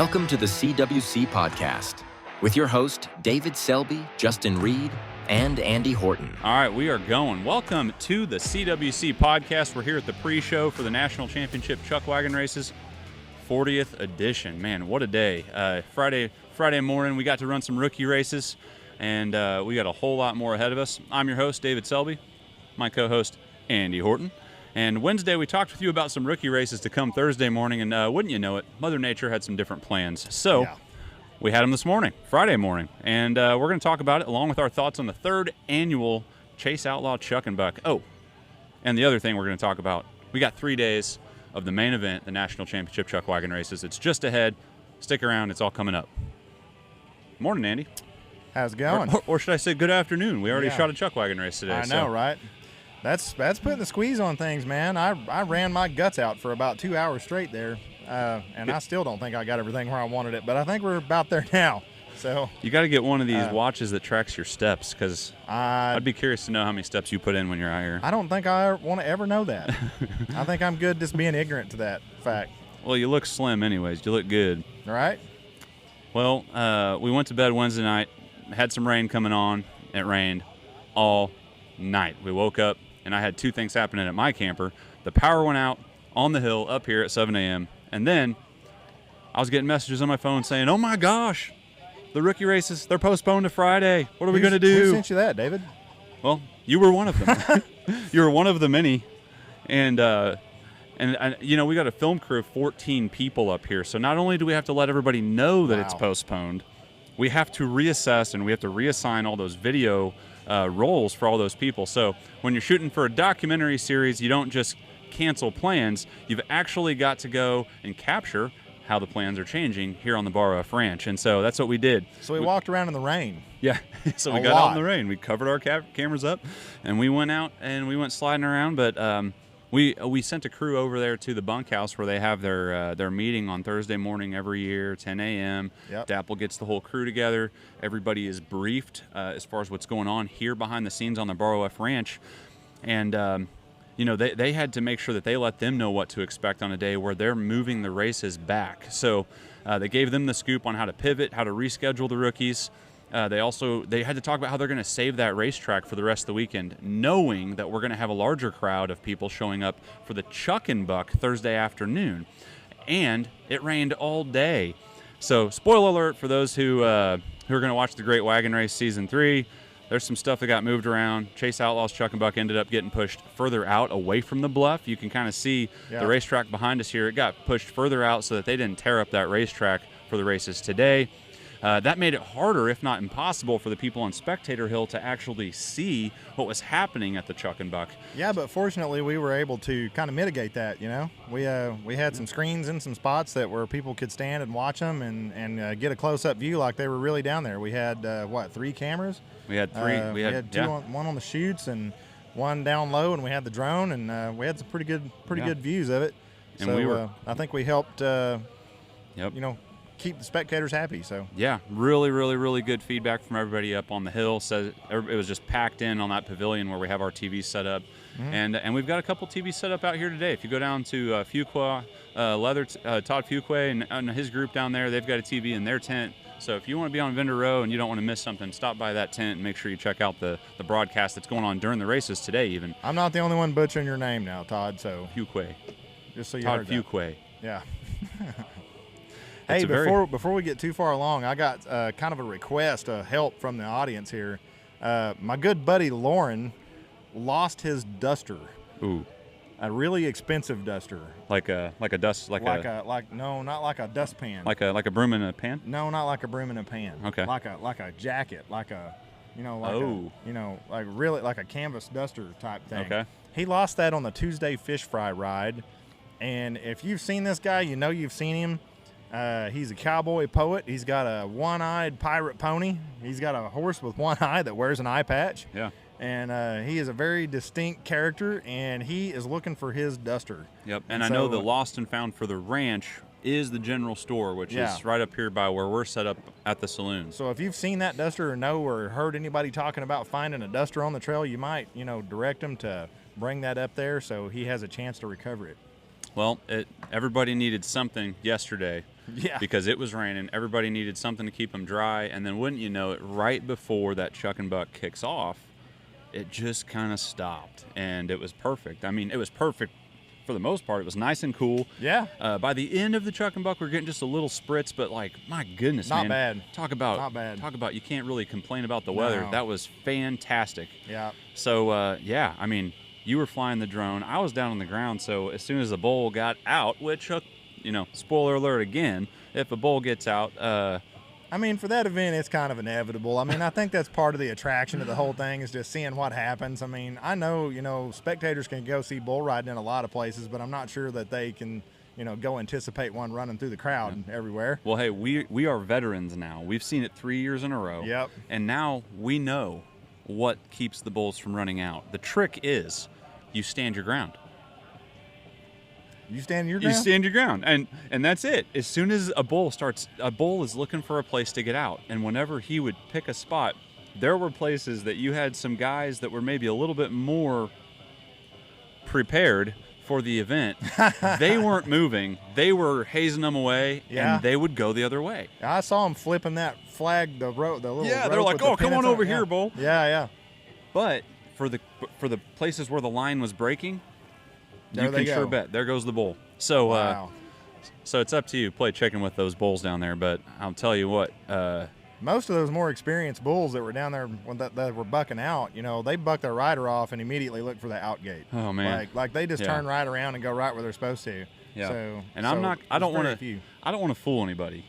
Welcome to the CWC Podcast with your host, David Selby, Justin Reed, and Andy Horton. All right, we are going. Welcome to the CWC Podcast. We're here at the pre-show for the National Championship Chuckwagon Races, 40th edition. Man, what a day. Friday morning, we got to run some rookie races, and we got a whole lot more ahead of us. I'm your host, David Selby, my co-host, Andy Horton. And Wednesday, we talked with you about some rookie races to come Thursday morning, and wouldn't you know it, Mother Nature had some different plans. So we had them this morning, Friday morning, and we're going to talk about it along with our thoughts on the third annual Chase Outlaw Chuck and Buck. Oh, and the other thing we're going to talk about, we got 3 days of the main event, the National Championship Chuckwagon Races. It's just ahead. Stick around. It's all coming up. Morning, Andy. How's it going? Or should I say good afternoon? We already shot a Chuckwagon race today. I know, right? That's putting the squeeze on things, man. I ran my guts out for about 2 hours straight there, and I still don't think I got everything where I wanted it, but I think we're about there now. So you got to get one of these watches that tracks your steps, because I'd be curious to know how many steps you put in when you're out here. I don't think I want to ever know that. I think I'm good just being ignorant to that fact. Well, you look slim anyways. You look good. All right. Well, we went to bed Wednesday night, had some rain coming on. It rained all night. We woke up, and I had two things happening at my camper. The power went out on the hill up here at 7 a.m., and then I was getting messages on my phone saying, oh, my gosh, the rookie races, they're postponed to Friday. What are we going to do? Who sent you that, David? Well, you were one of them. You were one of the many. And you know, we got a film crew of 14 people up here. So not only do we have to let everybody know that it's postponed, we have to reassess and we have to reassign all those video roles for all those people. So when you're shooting for a documentary series, you don't just cancel plans. You've actually got to go and capture how the plans are changing here on the Bar Off Ranch. And so that's what we did. So we walked around in the rain. Yeah. So we got out in the rain. We covered our cameras up, and we went out and we went sliding around. But we sent a crew over there to the bunkhouse where they have their meeting on Thursday morning every year, 10 a.m. Yep. Dapple gets the whole crew together. Everybody is briefed as far as what's going on here behind the scenes on the Bar Off Ranch. And you know, they had to make sure that they let them know what to expect on a day where they're moving the races back. So they gave them the scoop on how to pivot, how to reschedule the rookies. They had to talk about how they're going to save that racetrack for the rest of the weekend, knowing that we're going to have a larger crowd of people showing up for the Chuck and Buck Thursday afternoon. And it rained all day. So spoiler alert for those who are going to watch the Great Wagon Race Season 3. There's some stuff that got moved around. Chase Outlaw's Chuck and Buck ended up getting pushed further out away from the bluff. You can kind of see the racetrack behind us here. It got pushed further out so that they didn't tear up that racetrack for the races today. That made it harder, if not impossible, for the people on Spectator Hill to actually see what was happening at the Chuck and Buck. Yeah, but fortunately we were able to kind of mitigate that, you know. We had some screens in some spots that where people could stand and watch them and get a close-up view like they were really down there. We had, 3 cameras? We had 3. We had 2, one on the chutes and one down low, and we had the drone, and we had some pretty good views of it. And so I think we helped, you know, keep the spectators happy. So yeah, really good feedback from everybody up on the hill. Says it was just packed in on that pavilion where we have our TVs set up. And we've got a couple TVs set up out here today. If you go down to Fuqua Todd Fuqua and his group down there, they've got a TV in their tent. So if you want to be on Vendor Row and you don't want to miss something, stop by that tent and make sure you check out the broadcast that's going on during the races today even. I'm not the only one butchering your name now, Todd, so Fuqua. Just so you Todd heard Fuqua. Yeah. Hey, before we get too far along, I got kind of a request, help from the audience here. My good buddy Lauren lost his duster. Ooh. A really expensive duster. Like a dust no, not like a dustpan. Like a broom in a pan? No, not like a broom in a pan. Okay. Like a jacket, like a really like a canvas duster type thing. Okay. He lost that on the Tuesday fish fry ride, and if you've seen this guy, you know you've seen him. He's a cowboy poet. He's got a one-eyed pirate pony. He's got a horse with one eye that wears an eye patch. Yeah. And he is a very distinct character, and he is looking for his duster. Yep. And I know the Lost and Found for the ranch is the general store, which is right up here by where we're set up at the saloon. So if you've seen that duster or know or heard anybody talking about finding a duster on the trail, you might, direct him to bring that up there so he has a chance to recover it. Well, everybody needed something yesterday. Yeah. Because it was raining. Everybody needed something to keep them dry. And then wouldn't you know it, right before that chuck and buck kicks off, it just kind of stopped. And it was perfect. I mean, it was perfect for the most part. It was nice and cool. Yeah. By the end of the chuck and buck, we're getting just a little spritz, but like, my goodness, Not man. bad. Talk about Not bad. Talk about you can't really complain about the weather. No. That was fantastic. Yeah. So yeah, I mean, you were flying the drone. I was down on the ground. So as soon as the bull got out, which, you know, spoiler alert again, if a bull gets out, I mean, for that event, it's kind of inevitable. I mean, I think that's part of the attraction of the whole thing is just seeing what happens. I mean, I know, you know, spectators can go see bull riding in a lot of places, but I'm not sure that they can, you know, go anticipate one running through the crowd everywhere. Well, hey, we are veterans now. We've seen it 3 years in a row. Yep. And now we know what keeps the bulls from running out. The trick is you stand your ground. You stand your ground? You stand your ground, and that's it. As soon as a bull is looking for a place to get out, and whenever he would pick a spot, there were places that you had some guys that were maybe a little bit more prepared for the event. They weren't moving. They were hazing them away, and they would go the other way. I saw them flipping that flag, the little yeah, rope they're like, with the "Oh, come pennants on over it." here, bull." Yeah, yeah. But for the places where the line was breaking, There you they can sure go. bet there goes the bull. So Wow. so it's up to you. Play chicken with those bulls down there. But I'll tell you what. Most of those more experienced bulls that were down there when that were bucking out, you know, they bucked their rider off and immediately looked for the out gate. Oh man, like they just turn right around and go right where they're supposed to. Yeah. So, and I'm not. I don't want to. I don't want to fool anybody.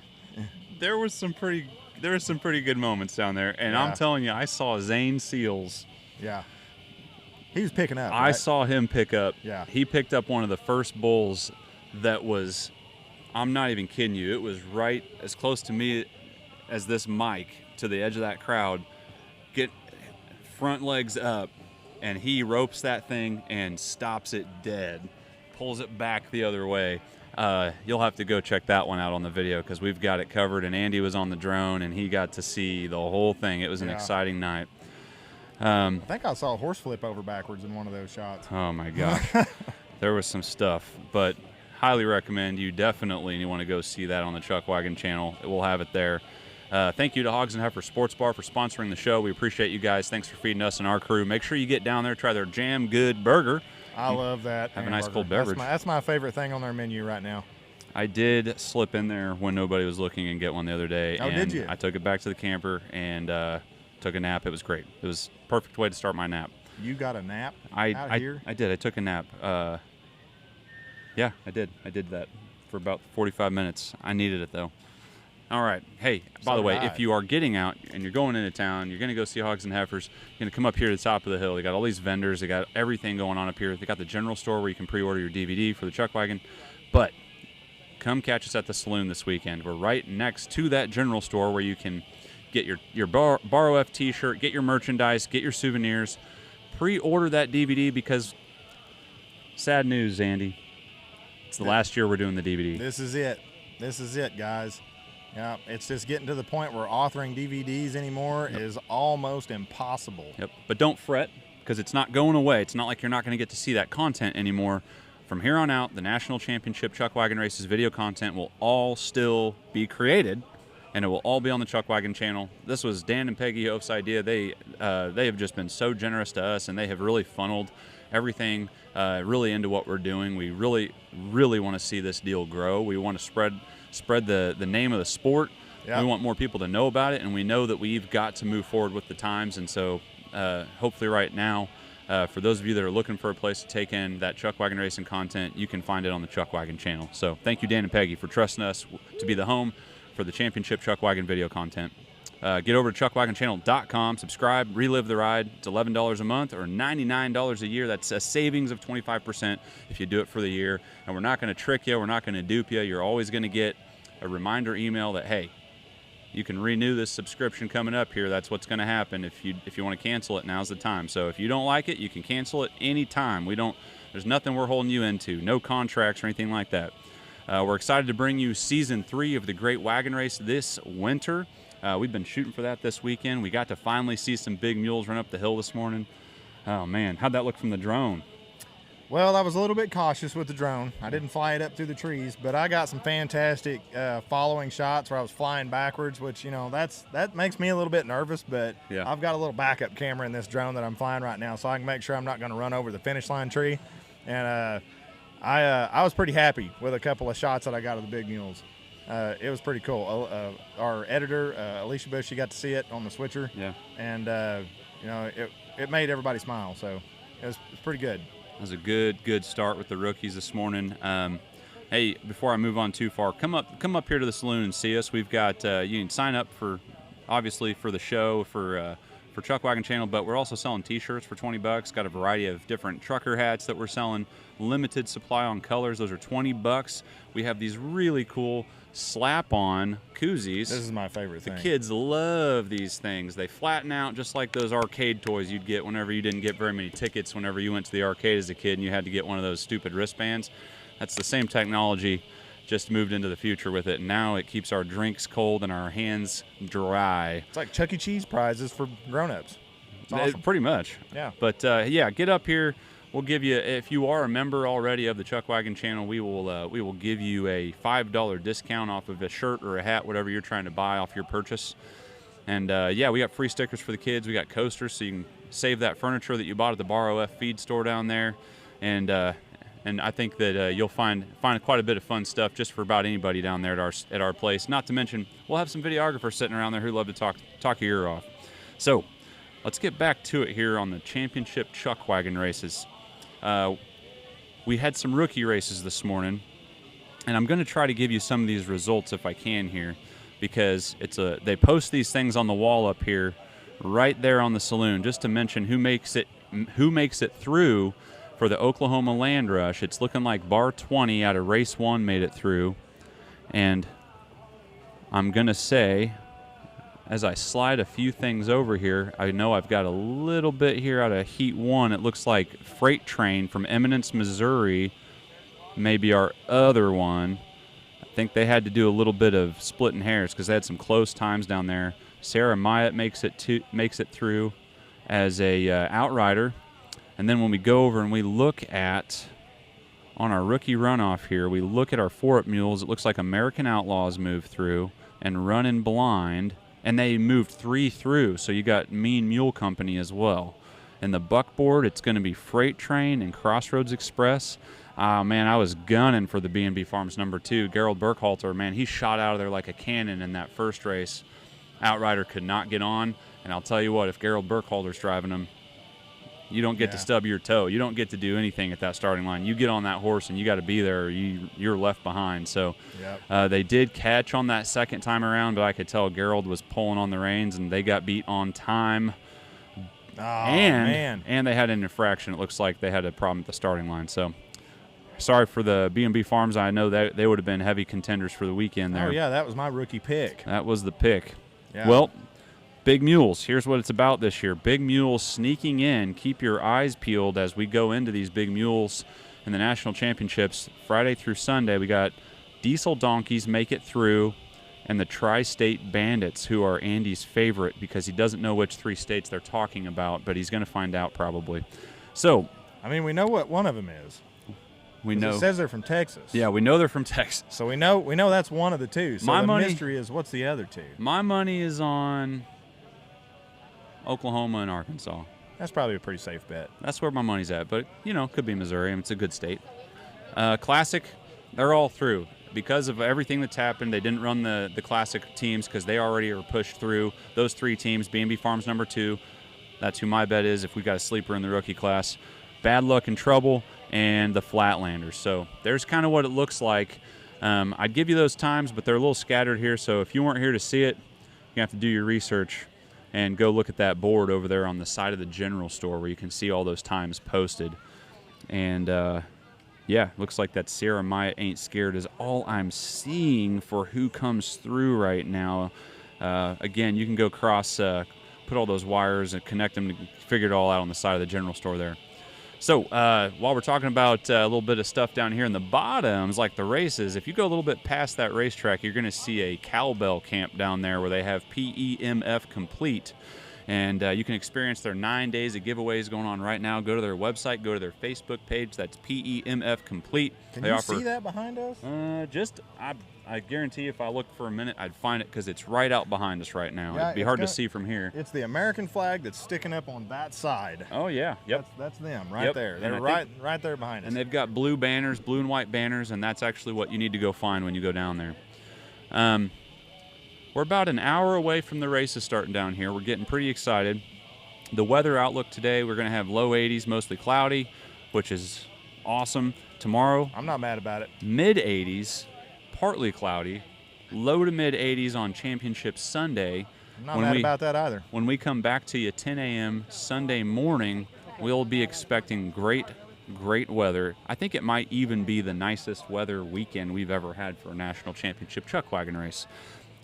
There were some pretty good moments down there, and I'm telling you, I saw Zane Seals. Yeah. He was picking up. I right? saw him pick up. Yeah. He picked up one of the first bulls that was. I'm not even kidding you. It was right as close to me as this mic to the edge of that crowd. Get front legs up, and he ropes that thing and stops it dead. Pulls it back the other way. You'll have to go check that one out on the video because we've got it covered, and Andy was on the drone, and he got to see the whole thing. It was an exciting night. I think I saw a horse flip over backwards in one of those shots. Oh, my gosh. There was some stuff, but highly recommend you definitely want to go see that on the Chuckwagon channel. We'll have it there. Thank you to Hogs and Heifer Sports Bar for sponsoring the show. We appreciate you guys. Thanks for feeding us and our crew. Make sure you get down there, try their Jam Good Burger. I love that. Have a nice cold beverage. That's my favorite thing on their menu right now. I did slip in there when nobody was looking and get one the other day. Oh, and did you? I took it back to the camper and took a nap. It was great. It was a perfect way to start my nap. You got a nap out here? I did. I took a nap. Yeah, I did. I did that for about 45 minutes. I needed it, though. All right. Hey, by the way, if you are getting out and you're going into town, you're going to go see Hogs and Heifers, you're going to come up here to the top of the hill. They got all these vendors. They got everything going on up here. They got the general store where you can pre-order your DVD for the Chuckwagon. But come catch us at the saloon this weekend. We're right next to that general store where you can get your Borrow F t-shirt, get your merchandise, get your souvenirs, pre-order that DVD because sad news, Andy. It's the last year we're doing the DVD. This is it. This is it, guys. Yeah, it's just getting to the point where authoring DVDs anymore is almost impossible. Yep. But don't fret because it's not going away. It's not like you're not going to get to see that content anymore. From here on out, the National Championship Chuckwagon Races video content will all still be created, and it will all be on the Chuckwagon channel. This was Dan and Peggy Hoef's idea. They have just been so generous to us, and they have really funneled everything really into what we're doing. We really, really want to see this deal grow. We want to spread the name of the sport. Yep. We want more people to know about it, and we know that we've got to move forward with the times. And so hopefully right now, for those of you that are looking for a place to take in that Chuckwagon racing content, you can find it on the Chuckwagon channel. So thank you, Dan and Peggy, for trusting us to be the home for the Championship Chuckwagon video content. Get over to chuckwagonchannel.com, subscribe, relive the ride. It's $11 a month or $99 a year. That's a savings of 25% if you do it for the year. And we're not going to trick you. We're not going to dupe you. You're always going to get a reminder email that, hey, you can renew this subscription coming up here. That's what's going to happen. If you want to cancel it, now's the time. So if you don't like it, you can cancel it anytime. There's nothing we're holding you into. No contracts or anything like that. We're excited to bring you Season 3 of the Great Wagon Race this winter. We've been shooting for that this weekend. We got to finally see some big mules run up the hill this morning. Oh, man. How'd that look from the drone? Well, I was a little bit cautious with the drone. I didn't fly it up through the trees, but I got some fantastic following shots where I was flying backwards, which, that makes me a little bit nervous, but Yeah. I've got a little backup camera in this drone that I'm flying right now, so I can make sure I'm not going to run over the finish line tree. And I was pretty happy with a couple of shots that I got of the big mules. It was pretty cool. Our editor, Alicia Bush, she got to see it on the switcher. Yeah. And, it made everybody smile, so it was pretty good. That was a good start with the rookies this morning. Hey, before I move on too far, come up here to the saloon and see us. We've got you can sign up obviously for the show for Chuckwagon Channel, but we're also selling T-shirts for $20. Got a variety of different trucker hats that we're selling. Limited supply on colors. Those are $20. We have these really cool slap-on koozies. This is my favorite thing. The kids love these things. They flatten out just like those arcade toys you'd get whenever you didn't get very many tickets whenever you went to the arcade as a kid and you had to get one of those stupid wristbands. That's the same technology, just moved into the future with it. And now it keeps our drinks cold and our hands dry. It's like Chuck E. Cheese prizes for grown-ups. It's awesome. Pretty much. Yeah. But, yeah, get up here. We'll give you, if you are a member already of the Chuckwagon channel, we will give you a $5 discount off of a shirt or a hat, whatever you're trying to buy off your purchase. And yeah, we got free stickers for the kids. We got coasters, so you can save that furniture that you bought at the Bar OF feed store down there. And I think that you'll find quite a bit of fun stuff just for about anybody down there at our place. Not to mention, we'll have some videographers sitting around there who love to talk your ear off. So let's get back to it here on the Championship Chuckwagon Races. We had some rookie races this morning, and I'm going to try to give you some of these results if I can here, because they post these things on the wall up here, right there on the saloon, just to mention who makes it through for the Oklahoma Land Rush. It's looking like Bar 20 out of Race 1 made it through, and I'm going to say, as I slide a few things over here, I know I've got a little bit here out of Heat 1. It looks like Freight Train from Eminence, Missouri, maybe our other one. I think they had to do a little bit of splitting hairs because they had some close times down there. Sarah Myatt makes it through as a outrider. And then when we go over and we look at, on our rookie runoff here, we look at our 4-up mules. It looks like American Outlaws moved through and Runnin' Blind. And they moved 3 through, so you got Mean Mule Company as well. And the buckboard, it's going to be Freight Train and Crossroads Express. Man, I was gunning for the B&B Farms number 2. Gerald Burkhalter, man, he shot out of there like a cannon in that first race. Outrider could not get on. And I'll tell you what, if Gerald Burkhalter's driving him, you don't get to stub your toe. You don't get to do anything at that starting line. You get on that horse and you got to be there or you're left behind. So they did catch on that second time around, but I could tell Gerald was pulling on the reins and they got beat on time. Oh, man. And they had an infraction. It looks like they had a problem at the starting line. So sorry for the B&B Farms. I know that they would have been heavy contenders for the weekend there. Oh, yeah, that was my rookie pick. That was the pick. Yeah. Well, Big Mules, here's what it's about this year. Big Mules sneaking in. Keep your eyes peeled as we go into these Big Mules in the National Championships. Friday through Sunday, we got Diesel Donkeys make it through, and the Tri-State Bandits, who are Andy's favorite because he doesn't know which 3 states they're talking about, but he's going to find out probably. So, I mean, we know what one of them is. We know. It says they're from Texas. Yeah, we know they're from Texas. So we know that's one of the 2. So the mystery is, what's the other 2? My money is on Oklahoma and Arkansas. That's probably a pretty safe bet. That's where my money's at, but, could be Missouri. I mean, it's a good state. Classic, they're all through. Because of everything that's happened, they didn't run the Classic teams because they already are pushed through. Those 3 teams, B&B Farms number 2, that's who my bet is if we got a sleeper in the rookie class. Bad Luck and Trouble, and the Flatlanders. So there's kind of what it looks like. I'd give you those times, but they're a little scattered here, so if you weren't here to see it, you have to do your research and go look at that board over there on the side of the general store where you can see all those times posted. And, yeah, looks like that Sierra Maya Ain't Scared is all I'm seeing for who comes through right now. Again, you can go put all those wires and connect them to figure it all out on the side of the general store there. So while we're talking about a little bit of stuff down here in the bottoms, like the races, if you go a little bit past that racetrack, you're going to see a cowbell camp down there where they have PEMF complete. And you can experience their 9 days of giveaways going on right now. Go to their website, go to their Facebook page. That's PEMF Complete. Can you see that behind us? I guarantee if I looked for a minute, I'd find it because it's right out behind us right now. Yeah, It'd be hard to see from here. It's the American flag that's sticking up on that side. Oh, yeah. Yep. That's them right there. They're right there behind us. And they've got blue banners, blue and white banners, and that's actually what you need to go find when you go down there. We're about an hour away from the races starting down here. We're getting pretty excited. The weather outlook today, we're going to have low 80s, mostly cloudy, which is awesome. Tomorrow, I'm not mad about it. Mid 80s, partly cloudy, low to mid 80s on Championship Sunday. I'm not mad about that either. When we come back to you 10 a.m. Sunday morning, we'll be expecting great weather. I think it might even be the nicest weather weekend we've ever had for a National Championship Chuckwagon race.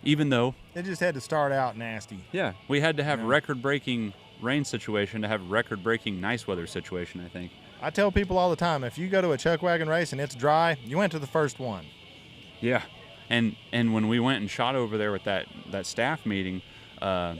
Even though it just had to start out nasty. Yeah, we had to have record-breaking rain situation to have record-breaking nice weather situation, I think. I tell people all the time, if you go to a Chuckwagon race and it's dry, you went to the first one. Yeah, and when we went and shot over there with that staff meeting, I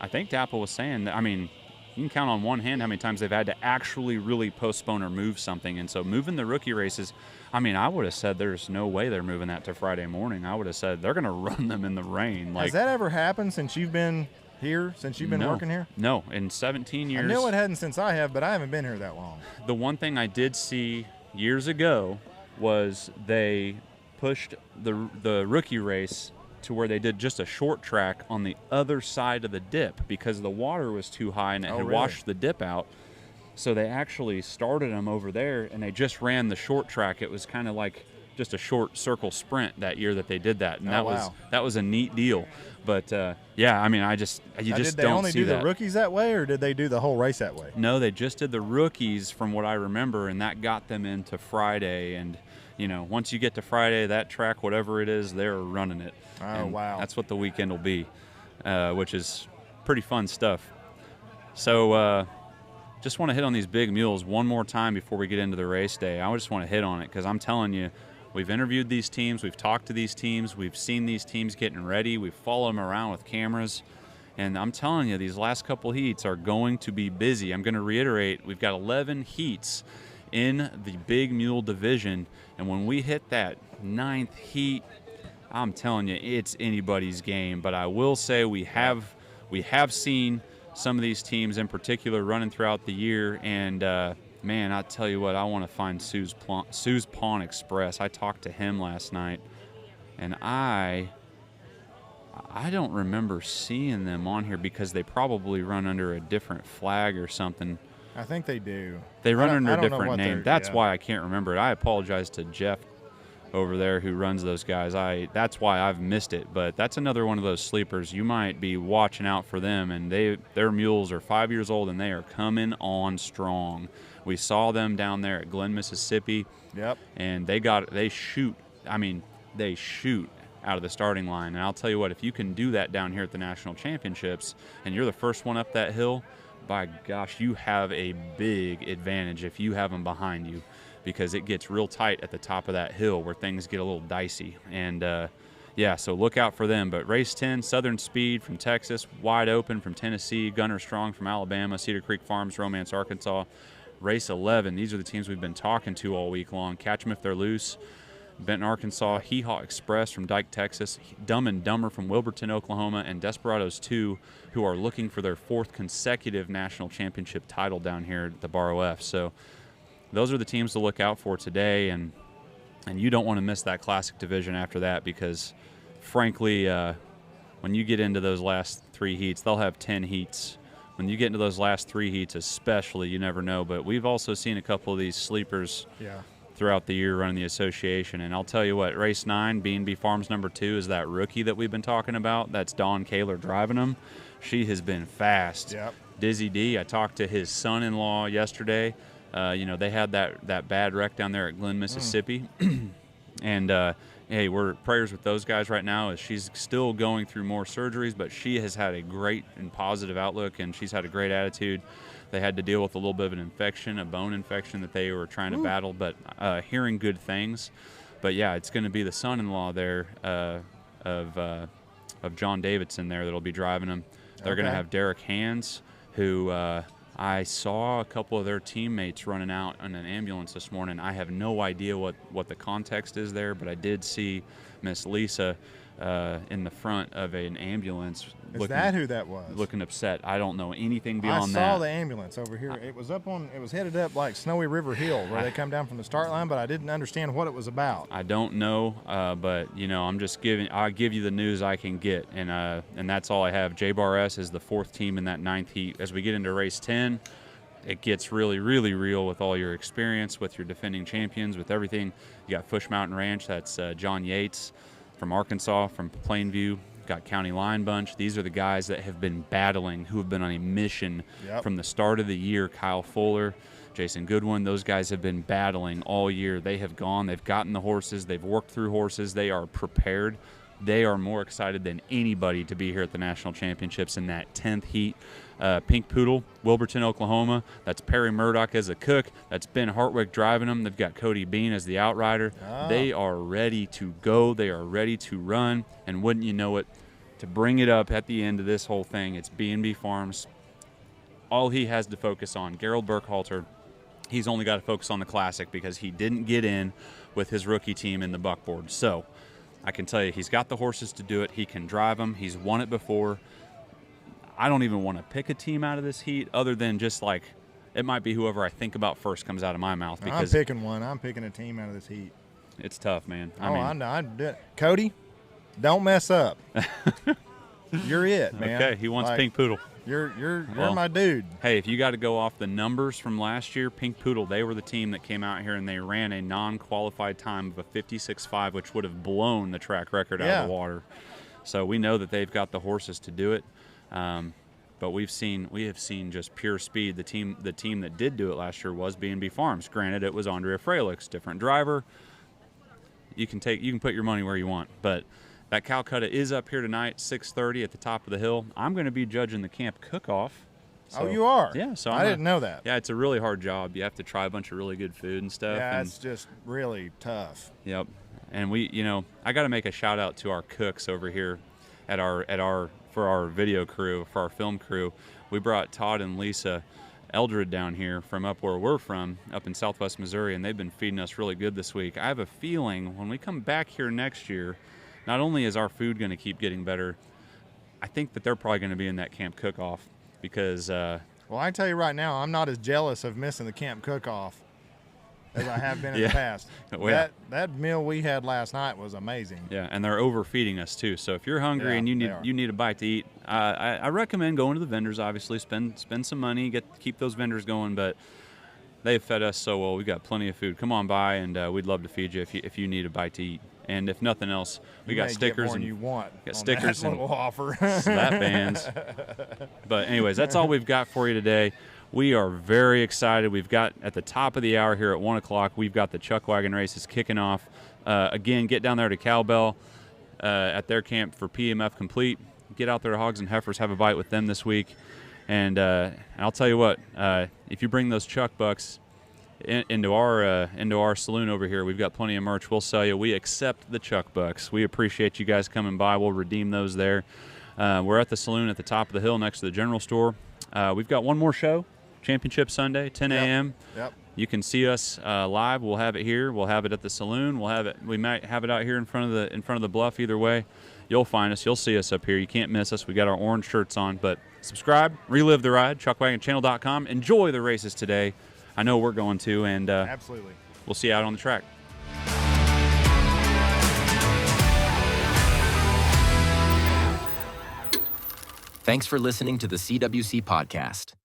think Dapple was saying that, I mean, you can count on one hand how many times they've had to actually really postpone or move something. And so moving the rookie races, I mean, I would have said there's no way they're moving that to Friday morning. I would have said they're going to run them in the rain. Has that ever happened since you've been here, since you've been working here? No, in 17 years. I knew it hadn't since I have, but I haven't been here that long. The one thing I did see years ago was they pushed the rookie race to where they did just a short track on the other side of the dip because the water was too high and it had washed the dip out. So they actually started them over there and they just ran the short track. It was kind of like just a short circle sprint that year that they did that. And that was a neat deal. But yeah, I mean, you just don't see that. Did they only do the rookies that way, or did they do the whole race that way? No, they just did the rookies from what I remember, and that got them into Friday. And you know, once you get to Friday, that track, whatever it is, they're running it. Oh, and wow. That's what the weekend will be, which is pretty fun stuff. So just want to hit on these big mules one more time before we get into the race day. I just want to hit on it because I'm telling you, we've interviewed these teams, we've talked to these teams, we've seen these teams getting ready, we've followed them around with cameras, and I'm telling you, these last couple heats are going to be busy. I'm going to reiterate, we've got 11 heats in the big mule division, and when we hit that 9th heat, I'm telling you, it's anybody's game. But I will say we have seen some of these teams in particular running throughout the year, and man, I tell you what, I want to find Sue's Pawn Express. I talked to him last night, and I don't remember seeing them on here because they probably run under a different flag or something. I think they do. They run under a different name. That's why I can't remember it. I apologize to Jeff over there who runs those guys. That's why I've missed it. But that's another one of those sleepers. You might be watching out for them, and their mules are 5 years old, and they are coming on strong. We saw them down there at Glen, Mississippi. Yep. And they shoot out of the starting line. And I'll tell you what, if you can do that down here at the National Championships, and you're the first one up that hill, by gosh, you have a big advantage if you have them behind you, because it gets real tight at the top of that hill where things get a little dicey. And yeah, so look out for them. But race 10, Southern Speed from Texas, Wide Open from Tennessee, Gunner Strong from Alabama, Cedar Creek Farms, Romance, Arkansas. Race 11, these are the teams we've been talking to all week long. Catch them if they're loose. Benton, Arkansas, Hee Haw Express from Dike, Texas, Dumb and Dumber from Wilburton, Oklahoma, and Desperados 2, who are looking for their 4th consecutive national championship title down here at the Barrow F. So those are the teams to look out for today, and you don't want to miss that classic division after that because, frankly, when you get into those last 3 heats, they'll have 10 heats. When you get into those last 3 heats especially, you never know. But we've also seen a couple of these sleepers throughout the year running the association. And I'll tell you what, race 9, B&B Farms number 2, is that rookie that we've been talking about. That's Dawn Kaler driving them. She has been fast. Yep. Dizzy D, I talked to his son-in-law yesterday. They had that bad wreck down there at Glen, Mississippi. And hey, we're prayers with those guys right now as she's still going through more surgeries, but she has had a great and positive outlook, and she's had a great attitude. They had to deal with a little bit of an infection, a bone infection that they were trying to battle, but hearing good things. But yeah, it's going to be the son-in-law there of John Davidson there that'll be driving them. They're going to Okay. have Derek Hands, who I saw a couple of their teammates running out in an ambulance this morning. I have no idea what the context is there, but I did see Miss Lisa in the front of an ambulance. Is that who that was? Looking upset. I don't know anything beyond that. I saw the ambulance over here. It was headed up like Snowy River Hill where they come down from the start line, but I didn't understand what it was about. I don't know, but I'm just I'll give you the news I can get, and that's all I have. J-Bar S is the 4th team in that 9th heat. As we get into race 10, it gets really, really real with all your experience, with your defending champions, with everything. You got Fush Mountain Ranch. That's John Yates from Arkansas, from Plainview. Got County Line Bunch. These are the guys that have been battling, who have been on a mission from the start of the year. Kyle Fuller, Jason Goodwin, those guys have been battling all year. They have gone, they've gotten the horses, they've worked through horses, they are prepared. They are more excited than anybody to be here at the National Championships in that 10th heat. Pink Poodle, Wilburton, Oklahoma. That's Perry Murdoch as a cook. That's Ben Hartwick driving them. They've got Cody Bean as the outrider. Oh. They are ready to go. They are ready to run. And wouldn't you know it, to bring it up at the end of this whole thing, it's B&B Farms. All he has to focus on, Gerald Burkhalter, he's only got to focus on the Classic because he didn't get in with his rookie team in the buckboard. So I can tell you, he's got the horses to do it. He can drive them. He's won it before. I don't even want to pick a team out of this heat other than just like it might be whoever I think about first comes out of my mouth. Because I'm picking one. I'm picking a team out of this heat. It's tough, man. I know. Cody, don't mess up. You're it, man. Okay, he wants Pink Poodle. You're my dude. Hey, if you got to go off the numbers from last year, Pink Poodle, they were the team that came out here and they ran a non-qualified time of a 56.5, which would have blown the track record out of the water. So we know that they've got the horses to do it. But we have seen just pure speed. The team that did do it last year was B&B Farms. Granted, it was Andrea Fralix, different driver. You can put your money where you want, but that Calcutta is up here tonight, 6:30 at the top of the hill. I'm going to be judging the camp cook-off. So, you are? Yeah. So I didn't know that. Yeah, it's a really hard job. You have to try a bunch of really good food and stuff. Yeah, it's just really tough. Yep. And I got to make a shout out to our cooks over here for our video crew, for our film crew. We brought Todd and Lisa Eldred down here from up where we're from, up in southwest Missouri, and they've been feeding us really good this week. I have a feeling when we come back here next year, not only is our food going to keep getting better, I think that they're probably going to be in that camp cook-off because well, I can tell you right now, I'm not as jealous of missing the camp cook-off as I have been in the past. Well, that meal we had last night was amazing. Yeah, and they're overfeeding us too. So if you're hungry and you need a bite to eat, I recommend going to the vendors. Obviously, spend some money, keep those vendors going. But they've fed us so well. We've got plenty of food. Come on by, and we'd love to feed you if you need a bite to eat. And if nothing else, we got stickers and you want. Got stickers and little offer. slap bands. But anyways, that's all we've got for you today. We are very excited. We've got at the top of the hour here at 1 o'clock, we've got the Chuckwagon Races kicking off. Again, get down there to Cowbell at their camp for PMF Complete. Get out there to Hogs and Heifers, have a bite with them this week. And I'll tell you what, if you bring those Chuck Bucks into our saloon over here, we've got plenty of merch. We'll sell you. We accept the Chuck Bucks. We appreciate you guys coming by. We'll redeem those there. We're at the saloon at the top of the hill next to the general store. We've got one more show, Championship Sunday, 10 a.m. Yep. You can see us live. We'll have it here. We'll have it at the saloon. We might have it out here in front of the bluff. Either way, you'll find us. You'll see us up here. You can't miss us. We got our orange shirts on. But subscribe, relive the ride, chuckwagonchannel.com. Enjoy the races today. I know we're going to, and absolutely. We'll see you out on the track. Thanks for listening to the CWC podcast.